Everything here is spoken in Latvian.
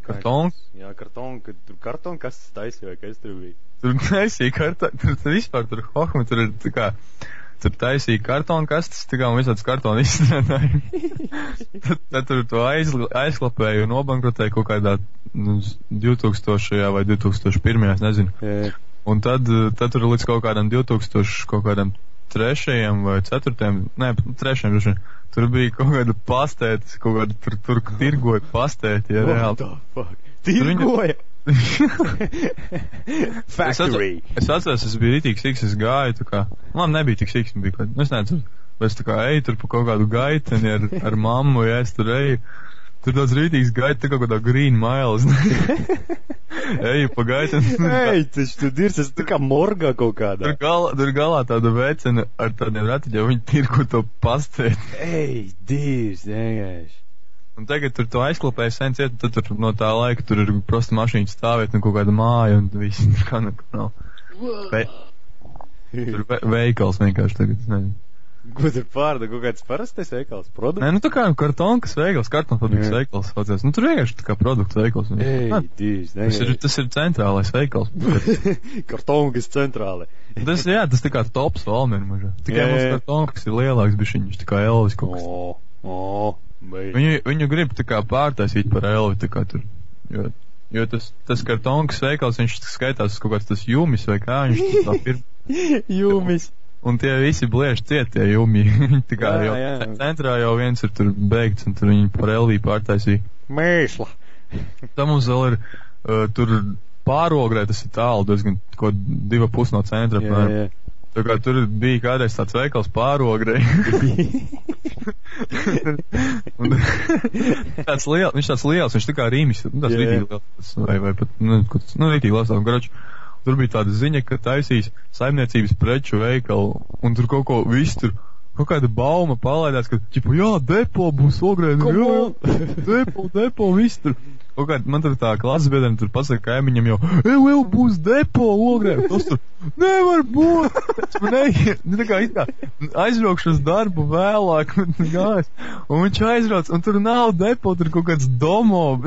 kartonu. Jā, tur kartonkastes taisīja, vai kas tur bija? Tur taisīja kartonu, tur vispār tur hohma, tur ir tā kā, tur taisīja kartonkastes, tā kā un visāds kartonu izstrādāja. tad tur to aizklapēja un nobankrotēja kaut kādā 2000. vai 2001. es nezinu. Jā. Un tad tur līdz kaut kādam 2000, kaut kādam 3. vai 4. Nē, 3. droši. Tur bija kaut kāda pastētis, kaut kāda tur tirgoja pastēti, ja reāli. What the fuck? Tirgoja? Factory. Es atceros, es biju rītīgi siks, es gāju, tā kā, man nebija tik siks, bija kaut, es nezinu, bet es tā kā eju tur pa kaut kādu gaiteni ar mammu, ja es tur eju, tur tāds rītīgs gaita, tā kaut kādā green miles. Eju pa gaiteni. Ei, taču tu dirsi, es tā kā morgā kaut kādā. Tur galā tāda vecena ar tādiem ratiņiem, viņi tirko to pastēti. Ei, dirs, vienkārši. Un tagad tur to aizklapēja sen ciet, tad tur no tā laika tur ir prosta mašīna stāvēt un kaut kāda māja un viss, kā nav. Tur veikals vienkārši tagad, es nezinu. Ko tur pārda, kaut kāds parastais veikals, produkts? Nē, tā kā kartonkas veikals, kartonfabrikas veikals, saucies. Nu, tur vienkārši tā kā produkts veikals. Ei, dirs, Tas ir centrālais veikals. Kartonkas centrāli. Tas tā kā tops Valmiera mažā. Tikai mums kartonkas ir lielāks bišķiņš, tā kā Elvis kaut kas. Viņu grib tā kā pārtaisīt par Elvi, tā kā tur. Jo tas kartonkas veikals, viņš skaitās kaut kāds tas jumis vai kā, viņš tā ir. Jumis. Un tie visi blieži ciet, tie jumi. Tā kā jau centrā jau viens ir tur beigts, un tur viņi par Elviju pārtaisīja. Mēsla. Tā mums vēl ir tur Pārogrē, tas ir tālu, diezgan kaut 2,5 no centra. Jā. Tā kā tur bija kādreiz tāds veikals Pārogrē. Viņš tāds liels, viņš tā kā Rīmis, tāds rītīgi liels, vai pat, rītīgi liels, garoči. Tur bija tāda ziņa, ka taisīs saimniecības preču veikalu, un tur kaut ko viss tur, kaut kāda bauma palaidās, ka, jā, depo būs Ogrē, depo, viss tur. Kaut kā, man tur tā klases biedriem tur pasaka kaimiņam jau, būs depo Ogrē, tas tur nevar būt. Tā kā aizbraukšu uz darbu vēlāk, un viņš aizbrauc, un tur nav depo, tur kaut kāds domo.